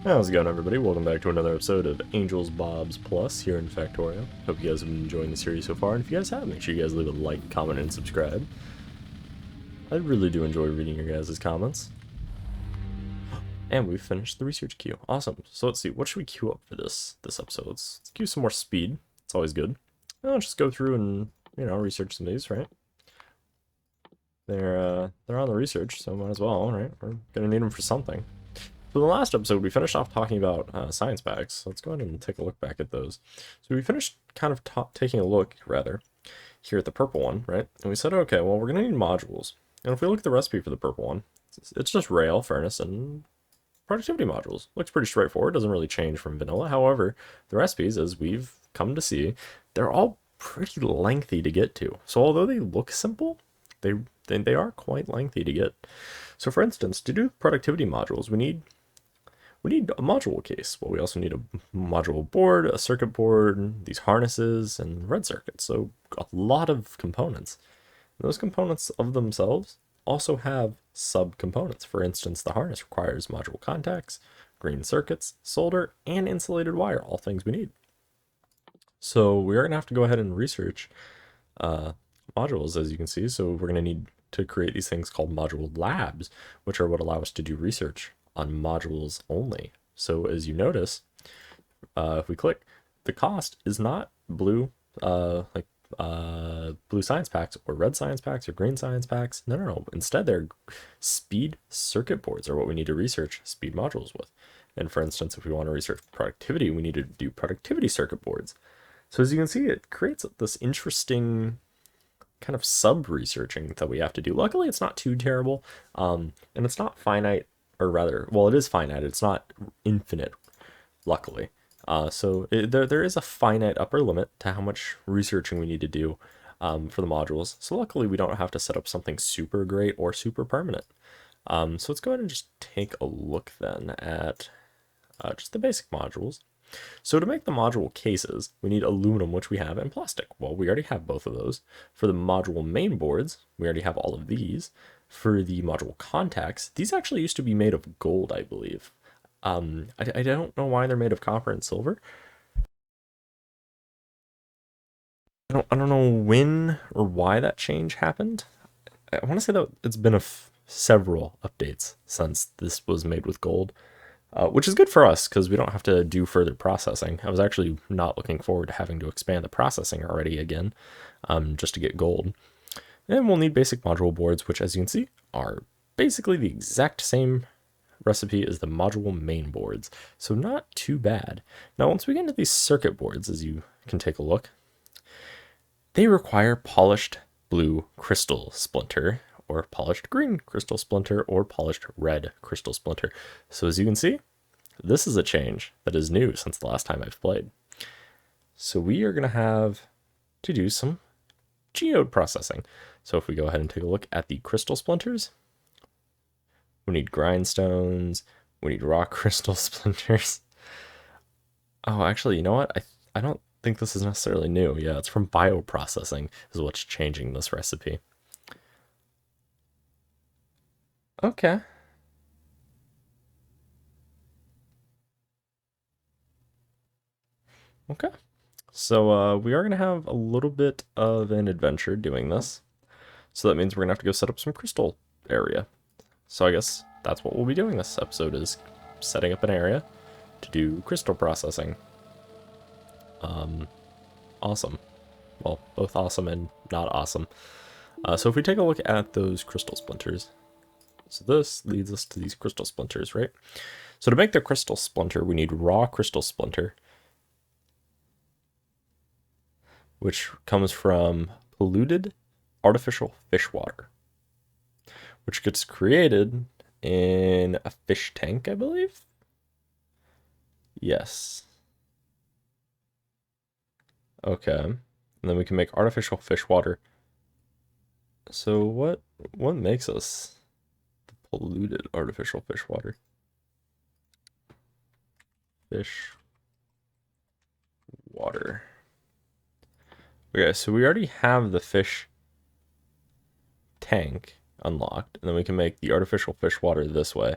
How's it going, everybody? Welcome back to another episode of AngelsBobs Plus here in Factorio. Hope you guys have been enjoying the series so far, and if you guys have, make sure you guys leave a like, comment, and subscribe. I really do enjoy reading your guys' comments. And we've finished the research queue. Awesome. So let's see, what should we queue up for this episode? Let's queue some more speed. It's always good. Let's just go through and, research some of these, right? They're on the research, so might as well, right? We're gonna need them for something. So in the last episode, we finished off talking about science packs. So let's go ahead and take a look back at those. So we finished kind of taking a look, rather, here at the purple one, right? And we said, okay, well, we're going to need modules. And if we look at the recipe for the purple one, it's just rail, furnace, and productivity modules. Looks pretty straightforward, doesn't really change from vanilla. However, the recipes, as we've come to see, they're all pretty lengthy to get to. So although they look simple, they are quite lengthy to get. So for instance, to do productivity modules, we need a module case. Well, we also need a module board, a circuit board, these harnesses, and red circuits. So a lot of components. And those components of themselves also have sub-components. For instance, the harness requires module contacts, green circuits, solder, and insulated wire, all things we need. So we are going to have to go ahead and research modules, as you can see. So we're going to need to create these things called module labs, which are what allow us to do research on modules only. So as you notice, if we click, the cost is not blue, blue science packs or red science packs or green science packs. No. Instead, they're speed circuit boards are what we need to research speed modules with. And for instance, if we want to research productivity, we need to do productivity circuit boards. So as you can see, it creates this interesting kind of sub-researching that we have to do. Luckily, it's not too terrible, and it's not finite. Or rather, well, it is finite. It's not infinite, luckily. There is a finite upper limit to how much researching we need to do for the modules. So luckily, we don't have to set up something super great or super permanent. So let's go ahead and just take a look then at just the basic modules. So to make the module cases, we need aluminum, which we have, and plastic. Well, we already have both of those. For the module main boards, we already have all of these. For the module contacts, these actually used to be made of gold, I believe. I don't know why they're made of copper and silver. I don't know when or why that change happened. I want to say that it's been several updates since this was made with gold. Which is good for us because we don't have to do further processing. I was actually not looking forward to having to expand the processing already again, just to get gold. And we'll need basic module boards, which as you can see are basically the exact same recipe as the module main boards. So not too bad. Now, once we get into these circuit boards, as you can take a look, they require polished blue crystal splinter, or polished green crystal splinter, or polished red crystal splinter. So as you can see, this is a change that is new since the last time I've played. So we are going to have to do some geode processing. So if we go ahead and take a look at the crystal splinters, we need grindstones, we need raw crystal splinters. Oh, actually, you know what? I don't think this is necessarily new. Yeah, it's from bioprocessing is what's changing this recipe. Okay. Okay. So we are going to have a little bit of an adventure doing this. So that means we're going to have to go set up some crystal area. So I guess that's what we'll be doing this episode, is setting up an area to do crystal processing. Awesome. Well, both awesome and not awesome. So if we take a look at those crystal splinters, so this leads us to these crystal splinters, right? So to make the crystal splinter, we need raw crystal splinter, which comes from polluted artificial fish water, which gets created in a fish tank, I believe. Yes. Okay. And then we can make artificial fish water. So what makes us the polluted artificial fish water? Fish water. Okay, so we already have the fish tank unlocked, and then we can make the artificial fish water this way.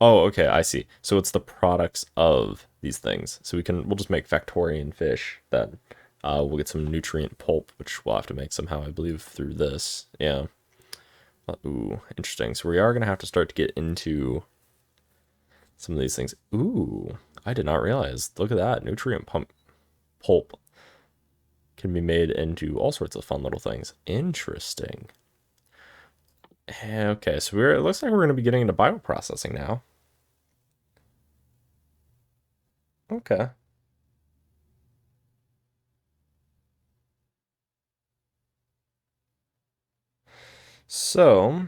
Oh, okay, I see. So it's the products of these things. So we'll just make Factorian fish. Then we'll get some nutrient pulp, which we'll have to make somehow, I believe, through this. Yeah. Ooh, interesting. So we are gonna have to start to get into some of these things. Ooh, I did not realize. Look at that. Nutrient pulp can be made into all sorts of fun little things. Interesting. Okay, so it looks like we're going to be getting into bioprocessing now. Okay. So,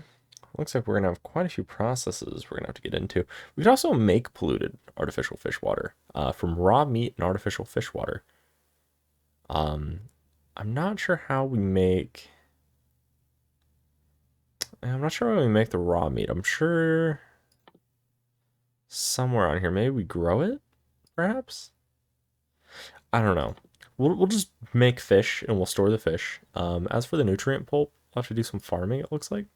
looks like we're going to have quite a few processes we're going to have to get into. We could also make polluted artificial fish water from raw meat and artificial fish water. I'm not sure how we make... I'm not sure how we make the raw meat. I'm sure somewhere on here. Maybe we grow it, perhaps? I don't know. We'll just make fish and we'll store the fish. As for the nutrient pulp, we'll have to do some farming, it looks like.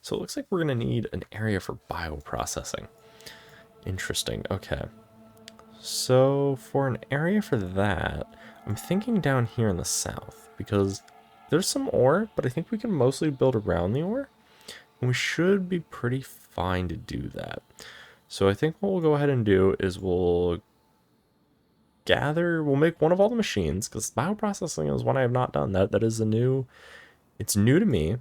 So it looks like we're going to need an area for bioprocessing. Interesting. Okay. So for an area for that, I'm thinking down here in the south because there's some ore, but I think we can mostly build around the ore. And we should be pretty fine to do that. So I think what we'll go ahead and do is we'll make one of all the machines, because bioprocessing is one I have not done. That is it's new to me,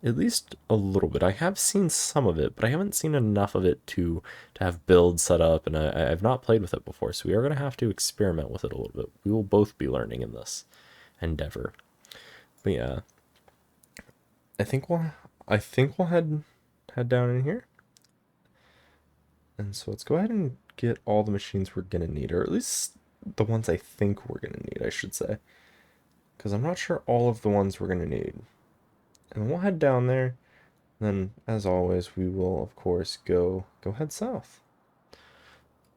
at least a little bit. I have seen some of it, but I haven't seen enough of it to have builds set up, and I've not played with it before, so we are going to have to experiment with it a little bit. We will both be learning in this endeavor. But yeah, I think we'll head down in here. And so let's go ahead and get all the machines we're going to need, or at least the ones I think we're going to need, I should say. Because I'm not sure all of the ones we're going to need. And we'll head down there. Then, as always, we will, of course, go head south.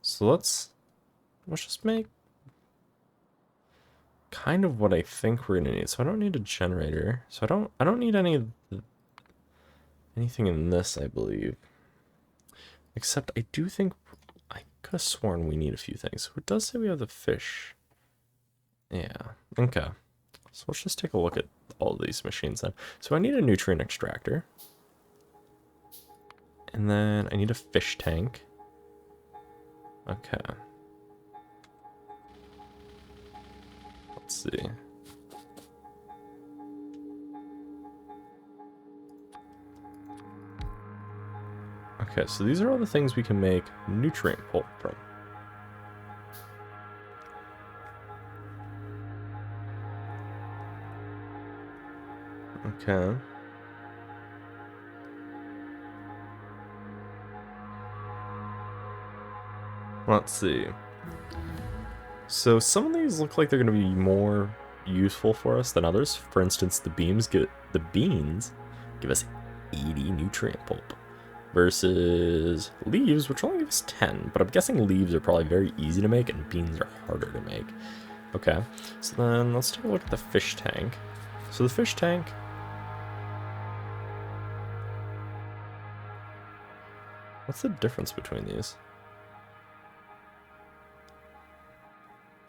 So let's just make kind of what I think we're going to need. So I don't need a generator. So I don't need anything in this, I believe. Except I do think I could have sworn we need a few things. So it does say we have the fish. Yeah. Okay. So let's just take a look at all of these machines then. So I need a nutrient extractor. And then I need a fish tank. Okay. Let's see. Okay, so these are all the things we can make nutrient pulp from. Okay. Let's see. So some of these look like they're going to be more useful for us than others. For instance, the beans give us 80 nutrient pulp. Versus leaves, which only give us 10. But I'm guessing leaves are probably very easy to make and beans are harder to make. Okay, so then let's take a look at the fish tank. So the fish tank... What's the difference between these?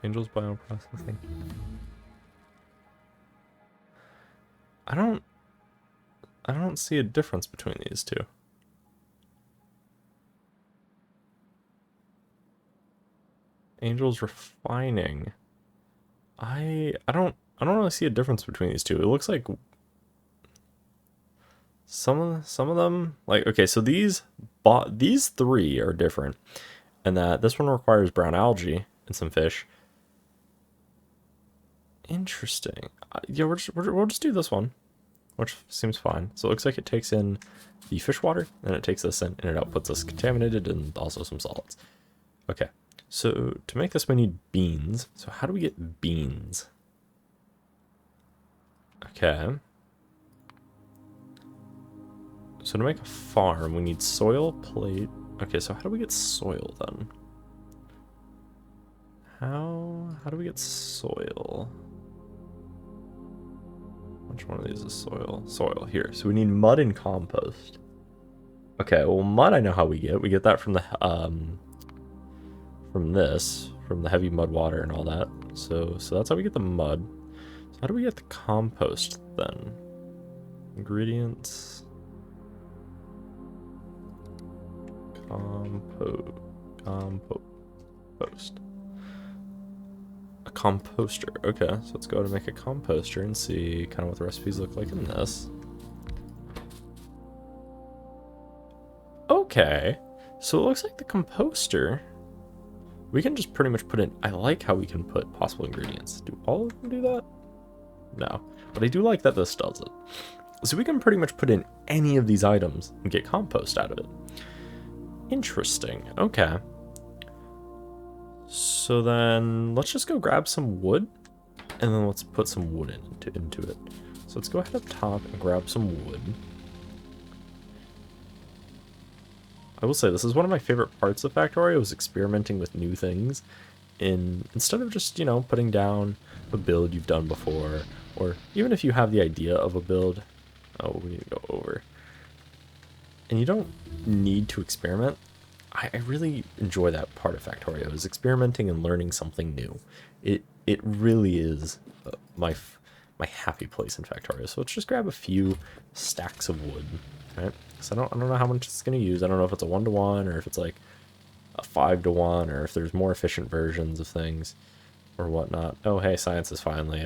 Angels Bioprocessing. I don't see a difference between these two. Angels Refining. I don't really see a difference between these two. It looks like some of them, like, okay, so these three are different, and that this one requires brown algae and some fish. Interesting. Yeah, we'll just do this one, which seems fine. So it looks like it takes in the fish water, and it takes this in, and it outputs us contaminated and also some solids. Okay. So to make this, we need beans. So how do we get beans? Okay. So to make a farm, we need soil, plate. Okay, so how do we get soil then? How do we get soil? Which one of these is soil? Soil, here. So we need mud and compost. Okay, well, mud I know how we get. We get that from the from the heavy mud water and all that. So that's how we get the mud. So how do we get the compost then? Ingredients. Compost. A composter. Okay, so let's go ahead and make a composter and see kind of what the recipes look like in this. Okay, so it looks like the composter, we can just pretty much put in, I like how we can put possible ingredients. Do all of them do that? No, but I do like that this does it. So we can pretty much put in any of these items and get compost out of it. Interesting, okay. So then let's just go grab some wood and then let's put some wood into it. So let's go ahead up top and grab some wood. I will say this is one of my favorite parts of Factorio, is experimenting with new things. Instead of just, you know, putting down a build you've done before, or even if you have the idea of a build, oh, we need to go over. And you don't need to experiment. I really enjoy that part of Factorio, is experimenting and learning something new. It really is my happy place in Factorio. So let's just grab a few stacks of wood, right? So I don't know how much it's going to use. I don't know if it's a 1-to-1 or if it's like a 5-to-1 or if there's more efficient versions of things or whatnot. Oh, hey, science is finally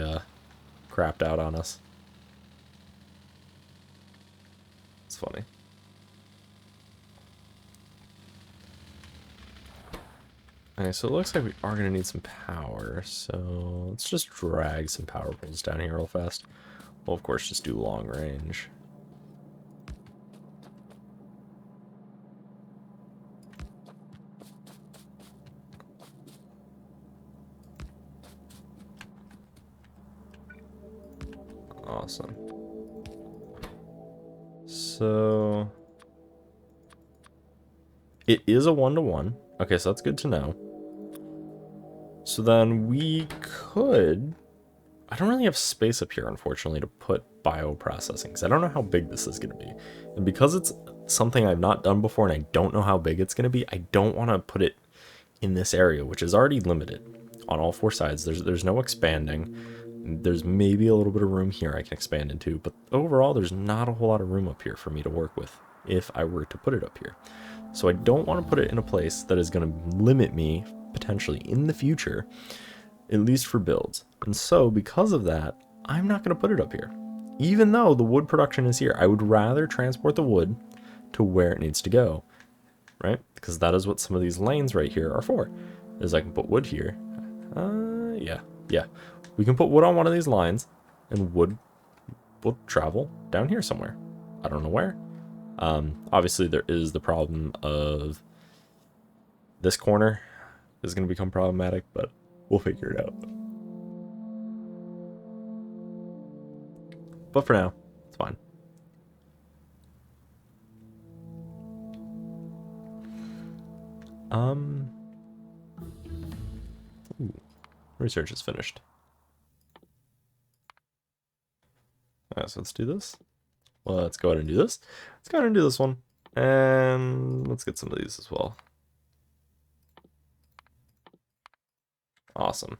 crapped out on us. It's funny. Okay, so it looks like we are going to need some power, so let's just drag some power poles down here real fast. We'll, of course, just do long range. Awesome. So it is a 1-to-1. Okay, so that's good to know. So then we could... I don't really have space up here, unfortunately, to put bioprocessing, because I don't know how big this is going to be. And because it's something I've not done before and I don't know how big it's going to be, I don't want to put it in this area, which is already limited on all 4 sides. There's no expanding. There's maybe a little bit of room here I can expand into, but overall there's not a whole lot of room up here for me to work with if I were to put it up here. So I don't want to put it in a place that is going to limit me potentially in the future, at least for builds. And so because of that, I'm not going to put it up here. Even though the wood production is here, I would rather transport the wood to where it needs to go, right? Because that is what some of these lanes right here are for, is I can put wood here. Yeah. We can put wood on one of these lines and wood will travel down here somewhere. I don't know where. Obviously there is the problem of this corner is going to become problematic, but we'll figure it out. But for now, it's fine. Research is finished. Alright, so let's do this. Well, let's go ahead and do this. Let's go ahead and do this one. And let's get some of these as well. Awesome.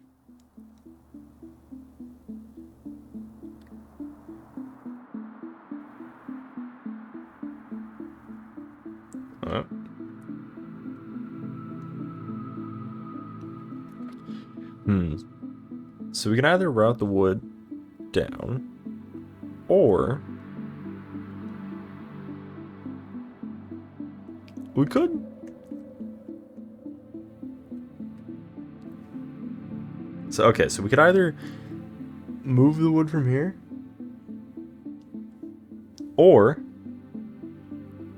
Alright. So we can either route the wood down, or we could. So, okay, so we could either move the wood from here, or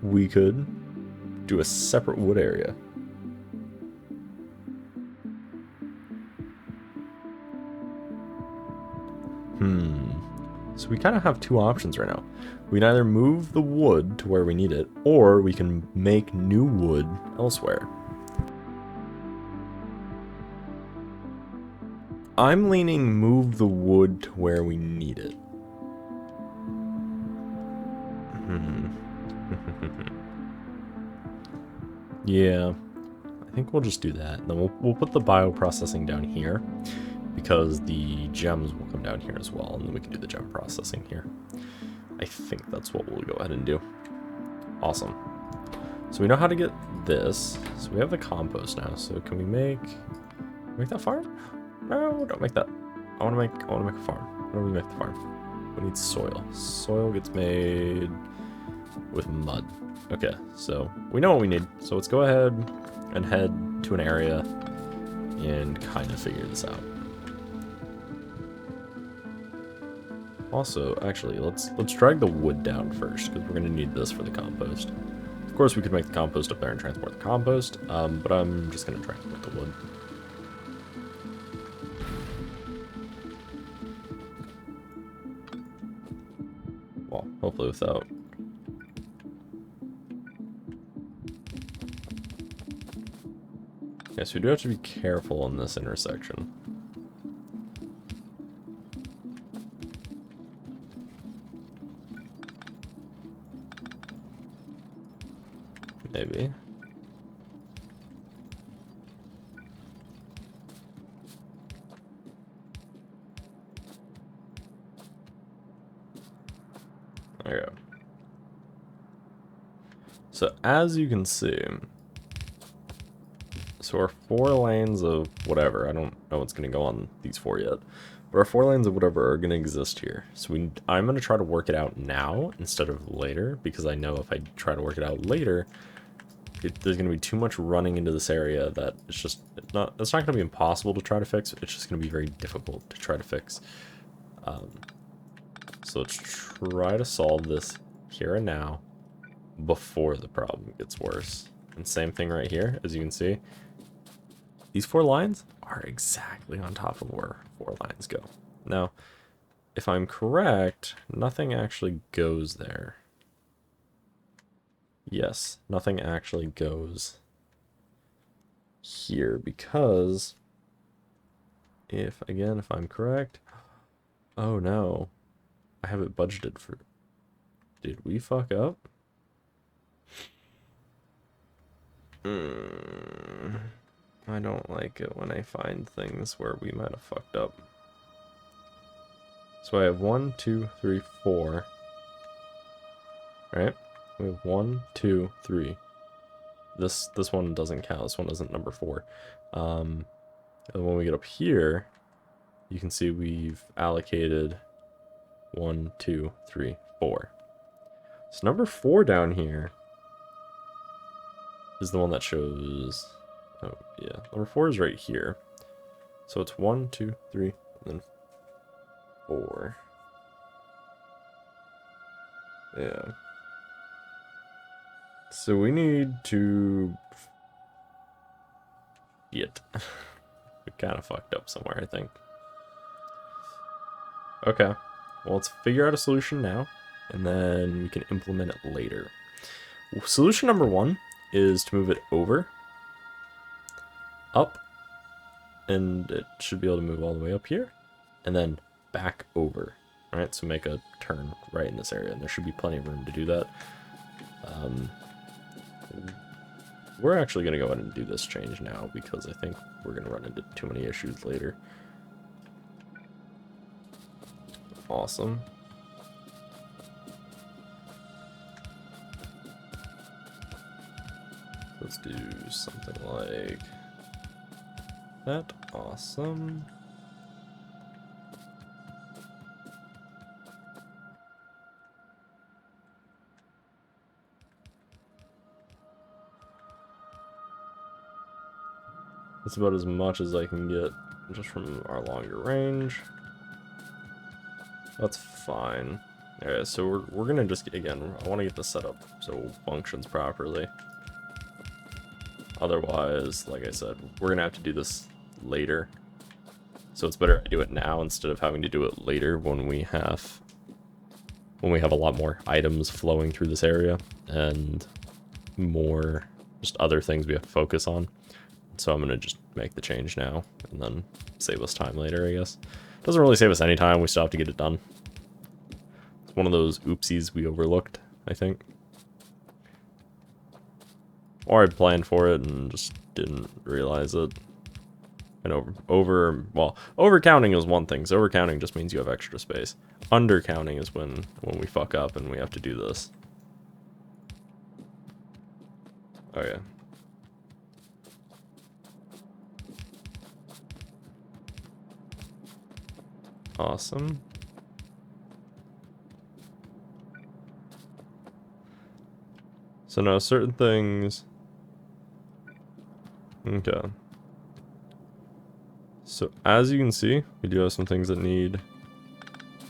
we could do a separate wood area. So we kind of have 2 options right now. We can either move the wood to where we need it, or we can make new wood elsewhere. I'm leaning move the wood to where we need it. Yeah, I think we'll just do that. And then we'll put the bioprocessing down here, because the gems will come down here as well, and then we can do the gem processing here. I think that's what we'll go ahead and do. Awesome. So we know how to get this. So we have the compost now. So can we make that farm? No, don't make that. I want to make a farm. Where do we make the farm? We need soil. Soil gets made with mud. Okay, so we know what we need. So let's go ahead and head to an area and kind of figure this out. Also, actually, let's drag the wood down first, because we're going to need this for the compost. Of course, we could make the compost up there and transport the compost, but I'm just going to transport the wood. Well, hopefully without... Yes, we do have to be careful in this intersection. Maybe. There we go. So as you can see, so our 4 lanes of whatever, I don't know what's going to go on these 4 yet, but our 4 lanes of whatever are going to exist here. So I'm going to try to work it out now instead of later, because I know if I try to work it out later, there's going to be too much running into this area that it's not going to be impossible to try to fix. It's just going to be very difficult to try to fix. So let's try to solve this here and now before the problem gets worse. And same thing right here, as you can see. These 4 lines are exactly on top of where 4 lines go. Now, if I'm correct, nothing actually goes there. Yes, nothing actually goes here because if I'm correct, oh no, I have it budgeted for, did we fuck up? I don't like it when I find things where we might have fucked up. So I have 1, 2, 3, 4. Alright. We have 1, 2, 3. This one doesn't count. This one isn't number 4. And when we get up here, you can see we've allocated 1, 2, 3, 4. So number 4 down here is the one that shows. Oh yeah, number 4 is right here. So it's 1, 2, 3, and then 4. Yeah. So we need to... Shit. We kind of fucked up somewhere, I think. Okay. Well, let's figure out a solution now, and then we can implement it later. Solution number 1 is to move it over, up, and it should be able to move all the way up here, and then back over. Alright, so make a turn right in this area, and there should be plenty of room to do that. We're actually going to go ahead and do this change now, because I think we're going to run into too many issues later. Awesome. Let's do something like that. Awesome. That's about as much as I can get just from our longer range. That's fine. Alright, so we're gonna just, again, I want to get this set up so it functions properly. Otherwise, like I said, we're gonna have to do this later. So it's better to do it now instead of having to do it later when we have a lot more items flowing through this area and more just other things we have to focus on. So I'm gonna just make the change now and then save us time later, I guess. Doesn't really save us any time, we still have to get it done. It's one of those oopsies we overlooked, I think. Or I planned for it and just didn't realize it. And overcounting is one thing. So overcounting just means you have extra space. Undercounting is when we fuck up and we have to do this. Oh yeah. Awesome. So now certain things. Okay. So as you can see, we do have some things that need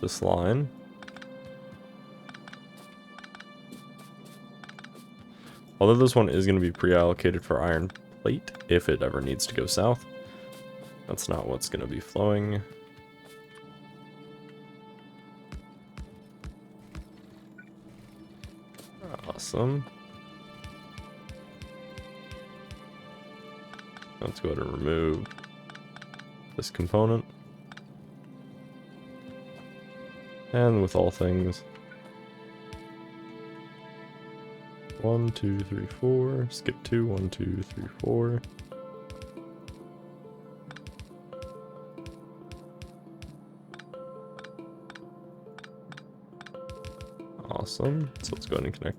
this line. Although this one is going to be pre-allocated for iron plate if it ever needs to go south. That's not what's going to be flowing. Awesome. Let's go ahead and remove this component. And with all things, 1, 2, 3, 4. Skip 2, 1, 2, 3, 4. Awesome. So let's go ahead and connect.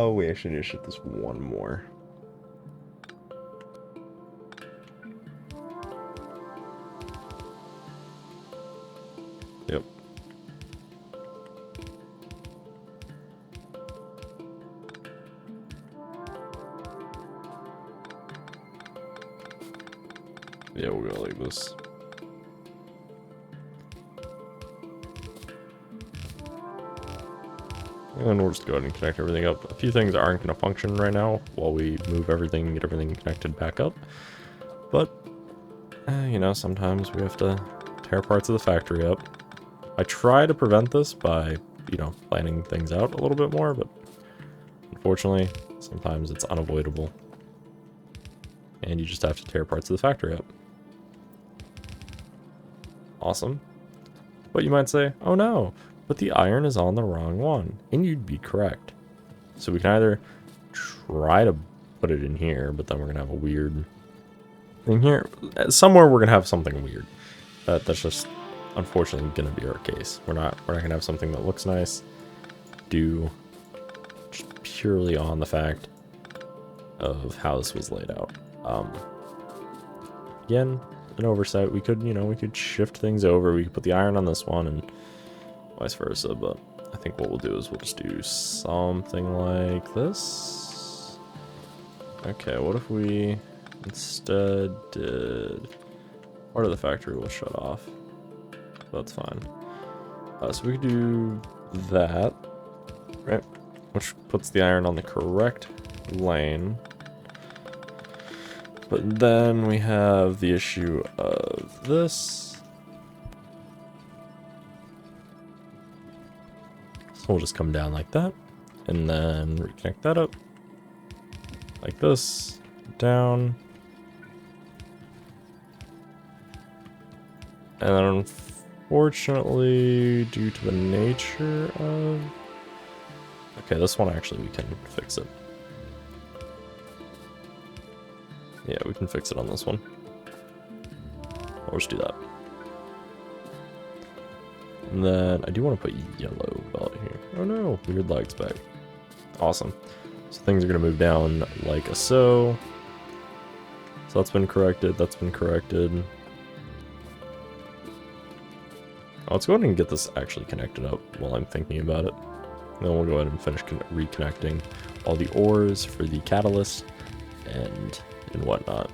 We actually need to ship this one more. Yep. Yeah, we're gonna leave this. And we'll just go ahead and connect everything up. A few things aren't going to function right now while we move everything and get everything connected back up. But, you know, sometimes we have to tear parts of the factory up. I try to prevent this by, you know, planning things out a little bit more, but unfortunately, sometimes it's unavoidable. And you just have to tear parts of the factory up. Awesome. But you might say, oh no, but the iron is on the wrong one. And you'd be correct. So we can either try to put it in here, but then we're going to have a weird thing here. Somewhere we're going to have something weird. That's just unfortunately going to be our case. We're not going to have something that looks nice due just purely on the fact of how this was laid out. Again, an oversight. We could, you know, we could shift things over. We could put the iron on this one and vice versa, but I think what we'll do is we'll just do something like this. Okay, what if we instead did part of the factory will shut off. That's fine. So we could do that, right? Which puts the iron on the correct lane. But then we have the issue of this. So we'll just come down like that, and then reconnect that up. Like this, down. And then unfortunately, due to the nature of... Okay, this one actually we can fix it. Yeah, we can fix it on this one. I'll just do that. And then I do want to put yellow belt here. Oh no, weird lights back. Awesome. So things are going to move down like so. So that's been corrected, that's been corrected. Let's go ahead and get this actually connected up while I'm thinking about it. Then we'll go ahead and finish reconnecting all the ores for the catalyst and whatnot.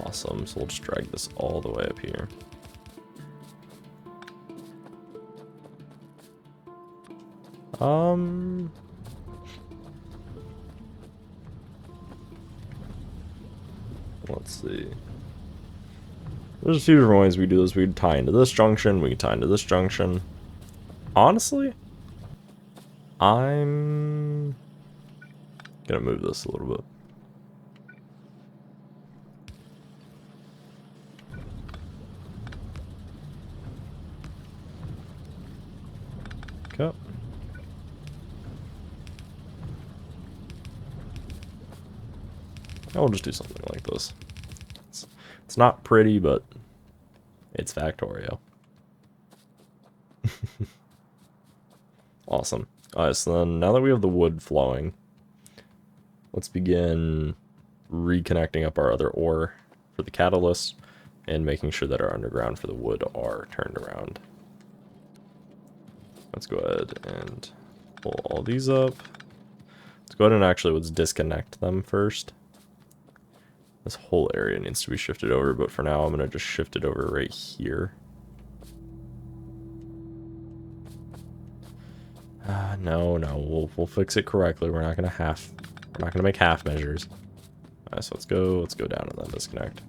Awesome, so we'll just drag this all the way up here. Let's see. There's a few different ways we do this. We could tie into this junction, we can tie into this junction. Honestly, I'm gonna move this a little bit. I'll just do something like this. It's not pretty, but it's Factorio. Awesome. Alright, so then now that we have the wood flowing, let's begin reconnecting up our other ore for the catalyst and making sure that our underground for the wood are turned around. Let's go ahead and pull all these up. Let's go ahead and actually let's disconnect them first. This whole area needs to be shifted over, but for now I'm going to just shift it over right here. No, we'll fix it correctly. We're not gonna make half measures. Alright, so let's go down and then disconnect.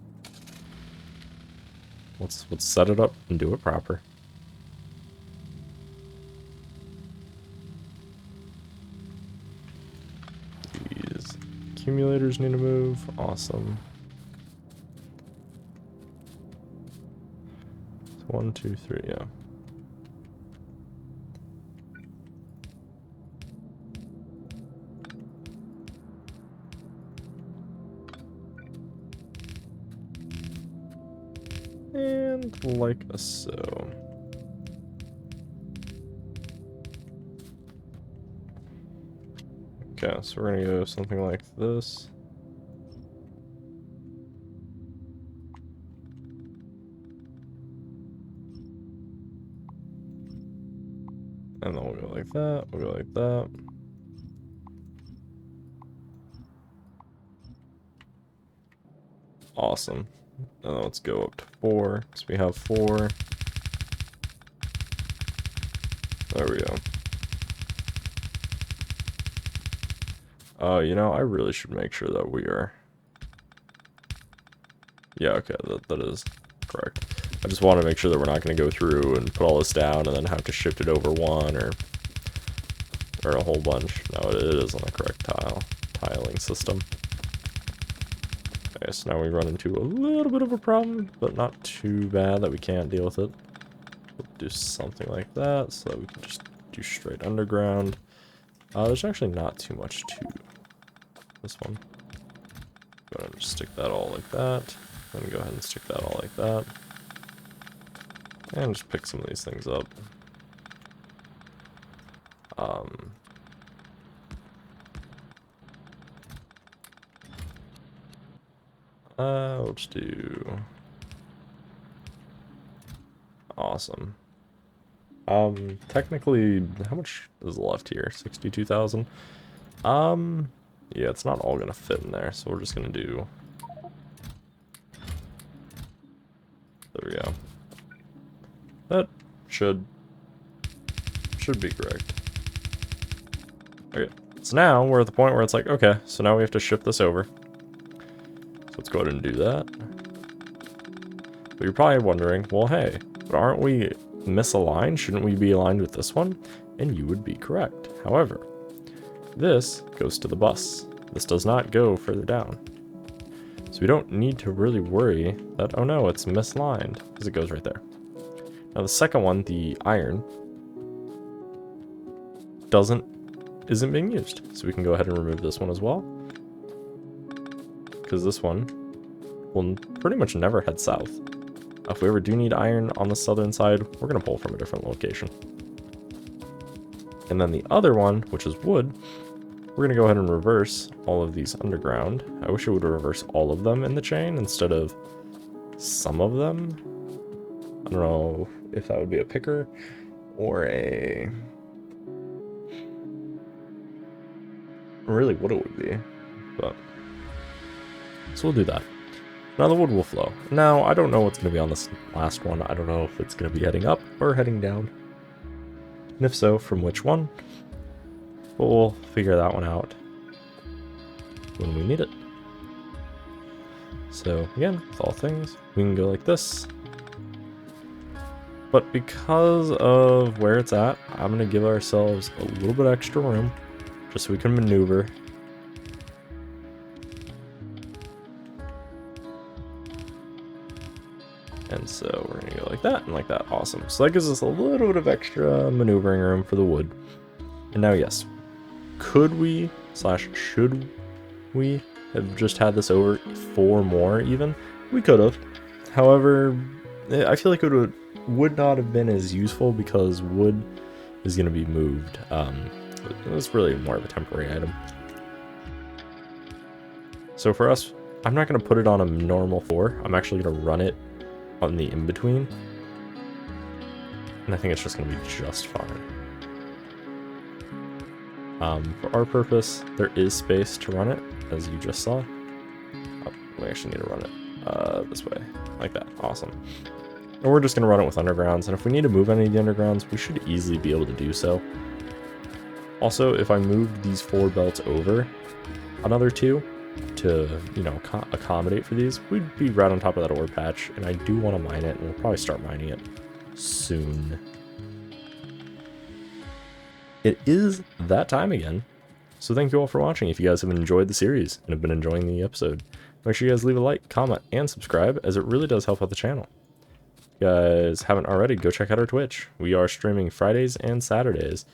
Let's set it up and do it proper. These accumulators need to move. Awesome. 1, 2, 3, yeah. And like so. Okay, so we're gonna go something like this. And then we'll go like that, we'll go like that. Awesome. And then let's go up to 4, because we have 4. There we go. Oh, you know, I really should make sure that we are... Yeah, okay, that is correct. I just want to make sure that we're not going to go through and put all this down and then have to shift it over one or a whole bunch. No, it is on the correct tiling system. Okay, so now we run into a little bit of a problem, but not too bad that we can't deal with it. We'll do something like that so that we can just do straight underground. There's actually not too much to this one. Go ahead and just stick that all like that. Then go ahead and stick that all like that. And just pick some of these things up. We'll just do... Awesome. Technically, how much is left here? 62,000? Yeah, it's not all gonna fit in there, so we're just gonna do... There we go. That should be correct. Okay, so now we're at the point where it's like, okay, so now we have to shift this over. So let's go ahead and do that. But you're probably wondering, well, hey, but aren't we misaligned? Shouldn't we be aligned with this one? And you would be correct. However, this goes to the bus. This does not go further down. So we don't need to really worry that, oh no, it's misaligned, because it goes right there. Now the second one, the iron, isn't being used. So we can go ahead and remove this one as well. Because this one will pretty much never head south. If we ever do need iron on the southern side, we're going to pull from a different location. And then the other one, which is wood, we're going to go ahead and reverse all of these underground. I wish it would reverse all of them in the chain instead of some of them. I don't know if that would be a picker or a... really what it would be, but... So we'll do that. Now the wood will flow. Now, I don't know what's going to be on this last one. I don't know if it's going to be heading up or heading down. And if so, from which one? But we'll figure that one out when we need it. So, again, with all things, we can go like this. But because of where it's at, I'm going to give ourselves a little bit extra room, just so we can maneuver. And so we're going to go like that and like that. Awesome. So that gives us a little bit of extra maneuvering room for the wood. And now, yes, could we / should we have just had this over for more even. We could have. However, I feel like it would not have been as useful because wood is going to be moved. It's really more of a temporary item. So for us, I'm not going to put it on a normal 4. I'm actually going to run it on the in-between. And I think it's just going to be just fine. For our purpose, there is space to run it, as you just saw. Oh, we actually need to run it this way, like that. Awesome. And we're just going to run it with undergrounds, and if we need to move any of the undergrounds, we should easily be able to do so. Also, if I move these 4 belts over another 2 to, you know, accommodate for these, we'd be right on top of that ore patch, and I do want to mine it, and we'll probably start mining it soon. It is that time again, so thank you all for watching. If you guys have enjoyed the series and have been enjoying the episode, make sure you guys leave a like, comment, and subscribe, as it really does help out the channel. If you guys haven't already, go check out our Twitch. We are streaming Fridays and Saturdays.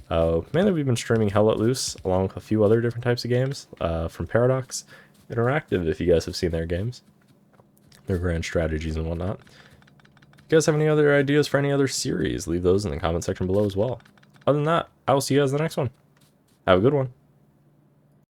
Mainly we've been streaming Hell Let Loose, along with a few other different types of games, from Paradox Interactive, if you guys have seen their games, their grand strategies and whatnot. If you guys have any other ideas for any other series, leave those in the comment section below as well. Other than that, I will see you guys in the next one. Have a good one.